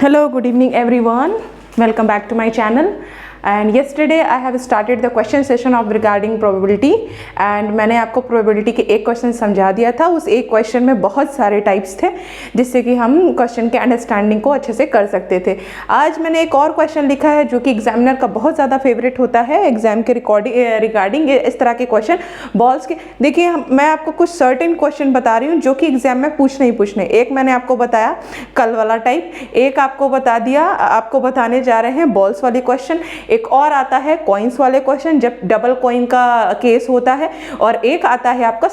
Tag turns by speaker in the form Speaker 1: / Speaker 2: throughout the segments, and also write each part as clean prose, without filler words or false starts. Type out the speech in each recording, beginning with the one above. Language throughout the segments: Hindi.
Speaker 1: Hello, good evening everyone. Welcome back to my channel. And yesterday I have started the question session of regarding probability and मैंने आपको probability के एक क्वेश्चन समझा दिया था। उस एक क्वेश्चन में बहुत सारे टाइप्स थे जिससे कि हम क्वेश्चन के अंडरस्टैंडिंग को अच्छे से कर सकते थे। आज मैंने एक और क्वेश्चन लिखा है जो कि एग्जामिनर का बहुत ज़्यादा फेवरेट होता है एग्जाम के रिगार्डिंग इस तरह के क्वेश्चन बॉल्स के। देखिए मैं आपको कुछ सर्टेन क्वेश्चन बता रही हूँ जो कि एग्जाम में पूछने। एक मैंने आपको बताया कल वाला टाइप, एक आपको बता दिया, आपको बताने जा रहे हैं बॉल्स वाले क्वेश्चन, एक और आता है कॉइन्स वाले क्वेश्चन जब डबल कॉइन का केस होता है, और एक आता है आपका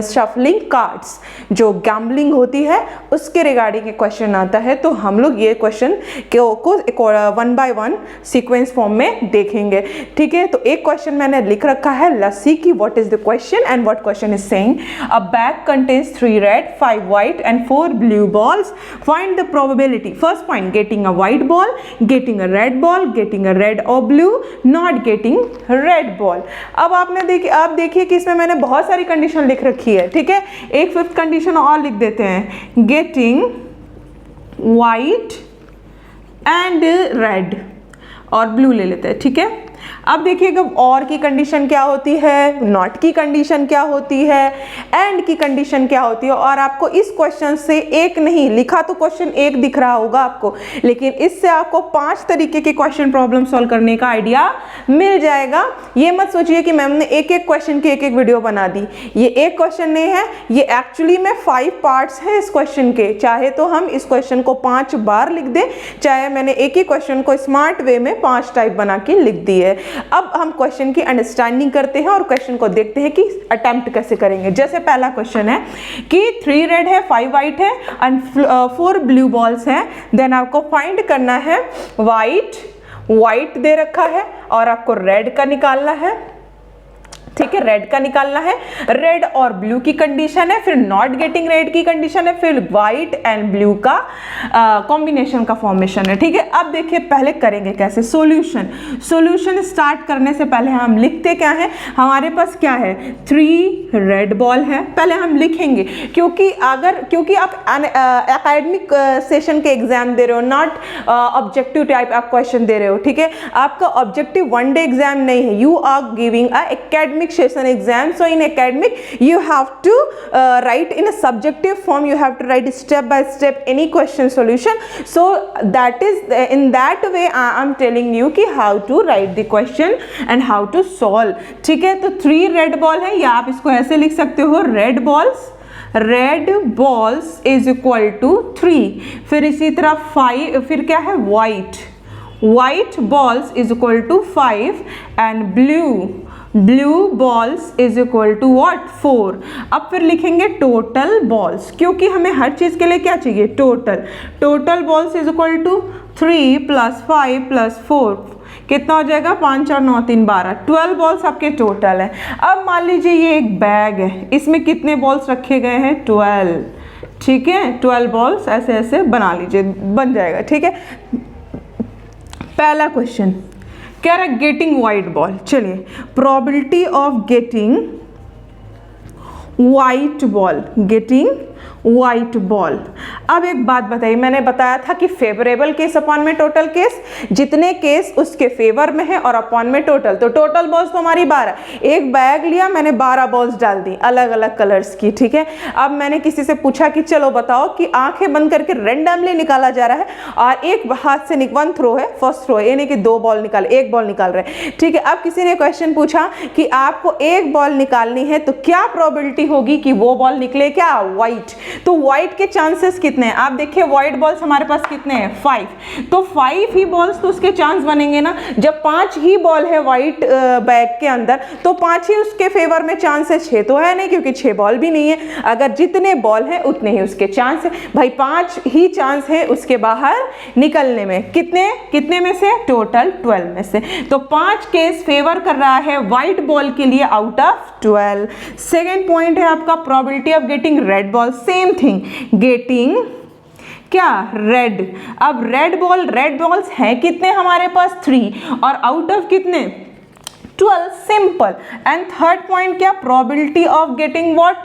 Speaker 1: शफलिंग कार्ड्स जो गैम्बलिंग होती है उसके रिगार्डिंग एक क्वेश्चन आता है। तो हम लोग ये क्वेश्चन को one by one sequence form में देखेंगे, ठीक है। तो एक क्वेश्चन मैंने लिख रखा है, लेट्स सी कि what is the question and what question is saying. A bag contains 3 red 5 white and 4 blue balls, find the probability. First point, getting a white ball, getting a red ball, getting a red और blue, not getting red ball. अब आप देखिए कि इसमें मैंने बहुत सारी कंडीशन लिख रखी है, ठीक है। एक फिफ्थ कंडीशन और लिख देते हैं, गेटिंग व्हाइट एंड रेड, और ब्लू ले लेते हैं, ठीक है। अब देखिएगा और की कंडीशन क्या होती है, नॉट की कंडीशन क्या होती है, एंड की कंडीशन क्या होती है। और आपको इस क्वेश्चन से एक नहीं लिखा तो क्वेश्चन एक दिख रहा होगा आपको, लेकिन इससे आपको 5 तरीके के क्वेश्चन प्रॉब्लम सॉल्व करने का आइडिया मिल जाएगा। ये मत सोचिए कि मैम ने एक एक क्वेश्चन की एक एक वीडियो बना दी, ये एक क्वेश्चन नहीं है, ये एक्चुअली में 5 पार्ट्स हैं इस क्वेश्चन के। चाहे तो हम इस क्वेश्चन को 5 बार लिख दें, चाहे मैंने एक ही क्वेश्चन को स्मार्ट वे में 5 टाइप बना के लिख दी है। अब हम क्वेश्चन की अंडरस्टैंडिंग करते हैं और क्वेश्चन को देखते हैं कि अटेम्प्ट कैसे करेंगे। जैसे पहला क्वेश्चन है कि 3 रेड है 5 व्हाइट है एंड 4 ब्लू बॉल्स हैं, देन आपको फाइंड करना है व्हाइट दे रखा है और आपको रेड का निकालना है, ठीक है। रेड का निकालना है, रेड और ब्लू की कंडीशन है, फिर नॉट गेटिंग रेड की कंडीशन है, फिर व्हाइट एंड ब्लू का कॉम्बिनेशन का फॉर्मेशन है, ठीक है। अब देखिए पहले करेंगे कैसे सॉल्यूशन स्टार्ट करने से पहले हम लिखते क्या है, हमारे पास क्या है 3 रेड बॉल है। पहले हम लिखेंगे क्योंकि आप एकेडमिक सेशन के एग्जाम दे रहे हो, नॉट ऑब्जेक्टिव टाइप आप क्वेश्चन दे रहे हो, ठीक है। आपका ऑब्जेक्टिव 1 डे एग्जाम नहीं है, you are giving a academic session exam. So in academic you have to write in a subjective form, you have to write step by step any question solution. So that is in that way I am telling you कि how to write the question and how to solve, ठीक है। तो 3 रेड बॉल है, या आप इसको ऐसे लिख सकते हो, red balls is equal to 3। फिर इसी तरह 5, फिर क्या है white balls is equal to 5 and blue balls is equal to what 4। अब फिर लिखेंगे टोटल बॉल्स, क्योंकि हमें हर चीज के लिए क्या चाहिए, total balls is equal to 3 + 5 + 4, कितना हो जाएगा 5 4 9 3 12, 12 बॉल्स आपके टोटल है। अब मान लीजिए ये एक बैग है, इसमें कितने बॉल्स रखे गए हैं 12, ठीक है। 12 बॉल्स ऐसे बना लीजिए, बन जाएगा, ठीक है। पहला क्वेश्चन कह रहा है गेटिंग व्हाइट बॉल। चलिए probability of getting white ball. अब एक बात बताइए, मैंने बताया था कि फेवरेबल केस अपॉन में टोटल केस, जितने केस उसके फेवर में है और अपॉन में टोटल। तो टोटल बॉल्स तो हमारी 12, एक बैग लिया मैंने 12 बॉल्स डाल दी अलग अलग कलर्स की, ठीक है। अब मैंने किसी से पूछा कि चलो बताओ कि आंखें बंद करके रैंडमली निकाला जा रहा है और एक हाथ से 1 थ्रो है, फर्स्ट थ्रो है, यानी कि 2 बॉल निकाले, 1 बॉल निकाल रहे हैं, ठीक है। अब किसी ने क्वेश्चन पूछा कि आपको 1 बॉल निकालनी है तो क्या प्रोबेबिलिटी होगी कि वो बॉल निकले क्या व्हाइट। तो व्हाइट के चांसेस कितने हैं, आप देखिए व्हाइट बॉल्स हमारे पास कितने हैं 5, तो 5 ही बॉल्स तो उसके चांस बनेंगे ना। जब 5 ही बॉल है व्हाइट बैग के अंदर तो 5 ही उसके फेवर में चांस है, 6 तो है नहीं क्योंकि 6 बॉल भी नहीं है। अगर जितने बॉल है उतने ही उसके चांस है भाई, 5 ही चांस है उसके बाहर निकलने में। कितने में से, टोटल 12 में से। तो 5 केस फेवर कर रहा है व्हाइट बॉल के लिए आउट ऑफ 12। सेकेंड पॉइंट है आपका probability of getting red ball, same thing, getting क्या रेड। अब रेड बॉल्स हैं कितने हमारे पास 3, और आउट ऑफ कितने 12, सिंपल। एंड थर्ड पॉइंट क्या, प्रोबेबिलिटी ऑफ गेटिंग व्हाट,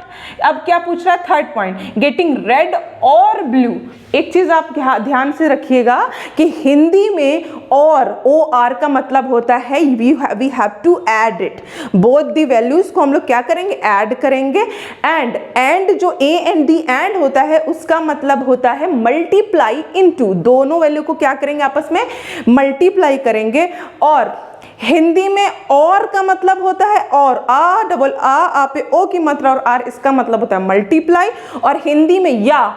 Speaker 1: अब क्या पूछ रहा है थर्ड पॉइंट, गेटिंग रेड और ब्लू। एक चीज आप ध्यान से रखिएगा कि हिंदी में और ओ आर का मतलब होता है we have to add it, both the values को हम लोग क्या करेंगे, ऐड करेंगे। एंड जो ए एंड डी एंड होता है उसका मतलब होता है मल्टीप्लाई इनटू, दोनों वैल्यू को क्या करेंगे, आपस में मल्टीप्लाई करेंगे। और हिंदी में और का मतलब होता है और, आ डबल आ पे ओ की मात्रा और आर, इसका मतलब होता है मल्टीप्लाई। और हिंदी में या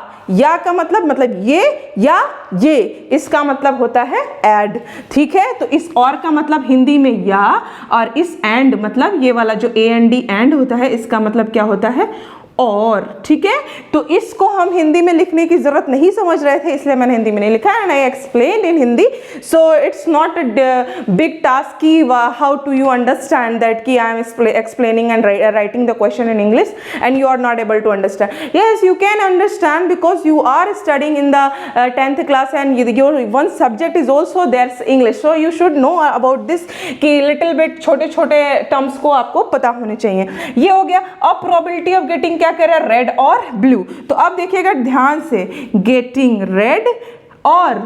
Speaker 1: का मतलब ये या ये, इसका मतलब होता है ऐड, ठीक है। तो इस और का मतलब हिंदी में या, और इस एंड मतलब ये वाला जो ए एंड डी एंड होता है, इसका मतलब क्या होता है, और, ठीक है। तो इसको हम हिंदी में लिखने की जरूरत नहीं समझ रहे थे, इसलिए मैंने हिंदी में नहीं लिखा, and I explain in Hindi. So it's not a big task कि how to you understand that कि I am explaining and writing the question in English and you are not able to understand. Yes, you can understand because you are studying in the 10th class and your one subject is also there English, so you should know about this कि लिटिल बिट छोटे छोटे टर्म्स को आपको पता होने चाहिए। ये हो गया। अब प्रोबेबिलिटी ऑफ गेटिंग क्या करे, रेड और ब्लू। तो अब देखिएगा ध्यान से, गेटिंग रेड और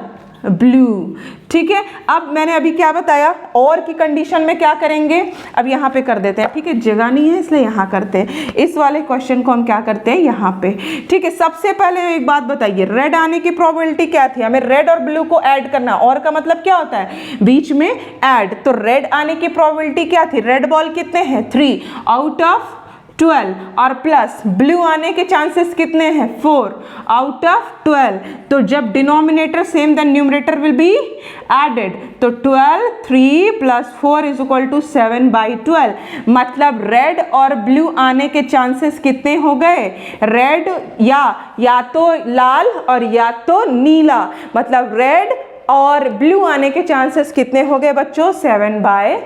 Speaker 1: ब्लू, ठीक है। अब मैंने अभी क्या बताया, और की कंडीशन में क्या करेंगे, अब यहाँ पे कर देते हैं, ठीक है, जगह नहीं है इसलिए यहाँ करते हैं। इस वाले क्वेश्चन को हम क्या करते हैं यहाँ पे, ठीक है। सबसे पहले एक बात बताइए, रेड आने की प्रोबेबिलिटी क्या थी, हमें रेड और ब्लू को ऐड करना, और का मतलब क्या होता है, बीच में ऐड। तो रेड आने की प्रोबेबिलिटी क्या थी, रेड बॉल कितने हैं, 3 आउट ऑफ 12, और प्लस ब्लू आने के चांसेस कितने हैं, 4 आउट ऑफ 12। तो जब denominator same then numerator will be added, तो 12 3 + 4 = 7/12। मतलब रेड और ब्लू आने के चांसेस कितने हो गए, रेड या तो लाल और या तो नीला, मतलब रेड और ब्लू आने के चांसेस कितने हो गए बच्चों, 7/12।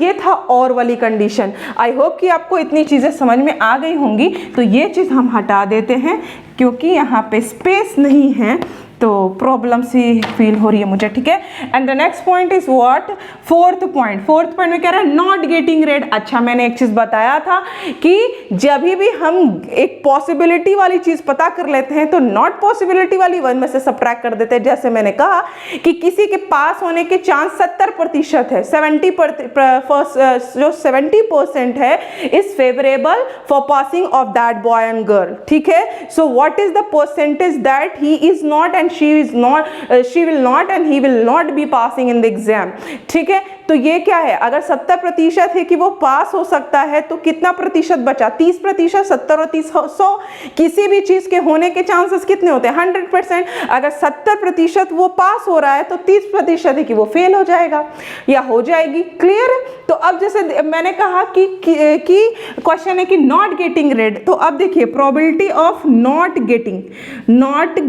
Speaker 1: ये था और वाली कंडीशन। आई होप कि आपको इतनी चीज़ें समझ में आ गई होंगी। तो ये चीज़ हम हटा देते हैं क्योंकि यहाँ पे स्पेस नहीं है, तो प्रॉब्लम सी फील हो रही है मुझे, ठीक है। And the next point is what, fourth point में कह रहा है नॉट गेटिंग रेड। अच्छा, मैंने एक चीज बताया था कि जब भी हम एक पॉसिबिलिटी वाली चीज पता कर लेते हैं तो नॉट पॉसिबिलिटी वाली वन में से सबट्रैक्ट कर देते हैं। जैसे मैंने कहा कि किसी के पास होने के चांस 70% है, 70% है is favourable for passing of that boy and girl, ठीक है। So what is the percentage that he is not and she will not and he will not be passing in the exam, ठीक है। तो ये क्या है, अगर 70% है कि वो पास हो सकता है, तो कितना प्रतिशत बचा, 30%, 70 और 30 100, किसी भी चीज के होने के चांसेस कितने होते हैं, 100%। अगर 70% वो पास हो रहा है तो 30% है कि वो फेल हो जाएगा या हो जाएगी, क्लियर है। तो अब जैसे मैंने कहा कि क्वेश्चन है कि नॉट गेटिंग रेड, तो अब देखिए probability of not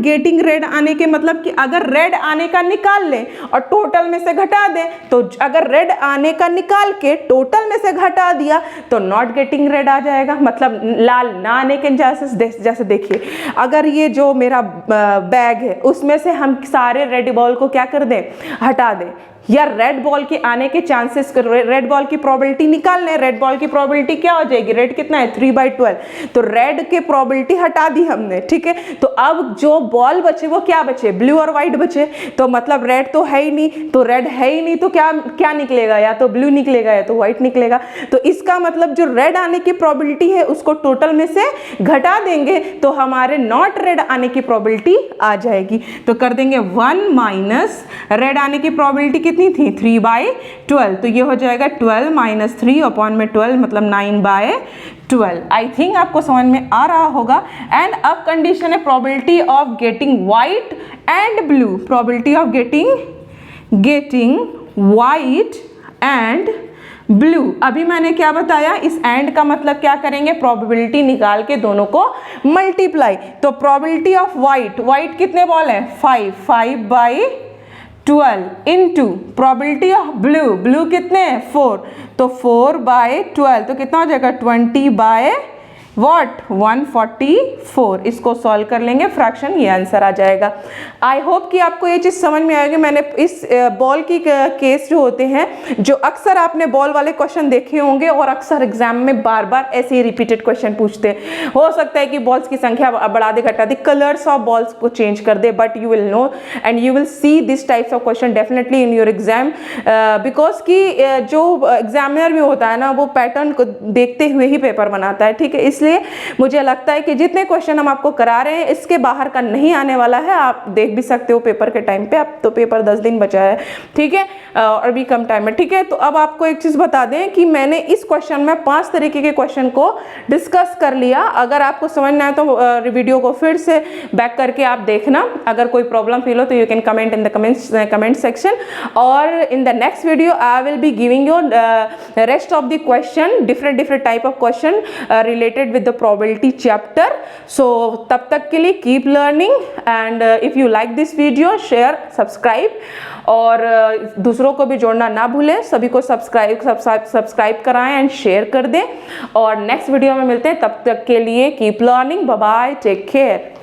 Speaker 1: getting red आने के मतलब कि अगर रेड आने का निकाल लें और टोटल में से घटा दें, तो अगर रेड आने का निकाल के टोटल में से घटा दिया तो नॉट गेटिंग रेड आ जाएगा, मतलब लाल ना आने के चांसेस। जैसे देखिए, अगर ये जो मेरा बैग है उसमें से हम सारे रेड बॉल को क्या कर दें, हटा दें, या रेड बॉल के आने के चांसेस, रेड बॉल की प्रोबेबिलिटी निकाल लें। रेड बॉल की प्रोबेबिलिटी क्या हो जाएगी, रेड कितना है 3/12, तो रेड के प्रोबेबिलिटी हटा दी हमने, ठीक है। तो अब जो बॉल बचे वो क्या बचे, ब्लू और व्हाइट बचे। तो मतलब रेड तो है ही नहीं, तो रेड है ही नहीं, तो क्या निकलेगा, या तो ब्लू निकलेगा या तो व्हाइट निकलेगा। तो इसका मतलब जो रेड आने की प्रोबेबिलिटी है उसको टोटल में से घटा देंगे तो हमारे नॉट रेड आने की प्रोबेबिलिटी आ जाएगी। तो कर देंगे 1 माइनस रेड आने की प्रोबेबिलिटी कितनी थी, 3/12, तो ये हो जाएगा 12 - 3 अपॉन में 12 मतलब 9/12। आई थिंक आपको समझ में आ रहा होगा। एंड अब कंडीशन है probability of getting white and blue, probability of getting white and blue. अभी मैंने क्या बताया, इस एंड का मतलब क्या करेंगे, प्रोबेबिलिटी निकाल के दोनों को मल्टीप्लाई। तो प्रोबेबिलिटी ऑफ व्हाइट कितने बॉल है, 5/12 इनटू प्रोबेबिलिटी ऑफ ब्लू कितने हैं, 4, तो 4/12, तो कितना हो जाएगा 20/1, व्हाट 144। इसको सॉल्व कर लेंगे फ्रैक्शन, ये आंसर आ जाएगा। आई होप कि आपको ये चीज़ समझ में आएगी। मैंने इस बॉल की केस जो होते हैं, जो अक्सर आपने बॉल वाले क्वेश्चन देखे होंगे और अक्सर एग्जाम में बार बार ऐसे ही रिपीटेड क्वेश्चन पूछते हैं। हो सकता है कि बॉल्स की संख्या बढ़ा दे, घटा दे, कलर्स ऑफ बॉल्स को चेंज कर दे, but you will know and you will see this types of question definitely in your exam, because कि जो एग्जामिनर भी होता है ना, वो पैटर्न को देखते हुए ही पेपर बनाता है, ठीक है। इसलिए मुझे लगता है कि जितने क्वेश्चन हम आपको करा रहे हैं इसके बाहर का नहीं आने वाला है। आप देख भी सकते हो पेपर के टाइम पे, अब तो पेपर 10 दिन बचा है, ठीक है, और भी कम टाइम है, ठीक है। तो अब आपको एक चीज बता दें कि मैंने इस क्वेश्चन में 5 तरीके के क्वेश्चन को डिस्कस कर लिया। अगर आपको समझ ना आए तो वीडियो को फिर से बैक करके आप देखना। अगर कोई प्रॉब्लम फील हो तो you can comment in the comment section, और in the next video I will be giving you rest of the question, different type of question related with the probability chapter. So तब तक के लिए keep learning, and if you like this video share subscribe, और दूसरों को भी जोड़ना ना भूलें। सभी को सब्सक्राइब कराएं एंड शेयर कर दें, और नेक्स्ट वीडियो में मिलते हैं। तब तक के लिए keep learning, bye bye, take care.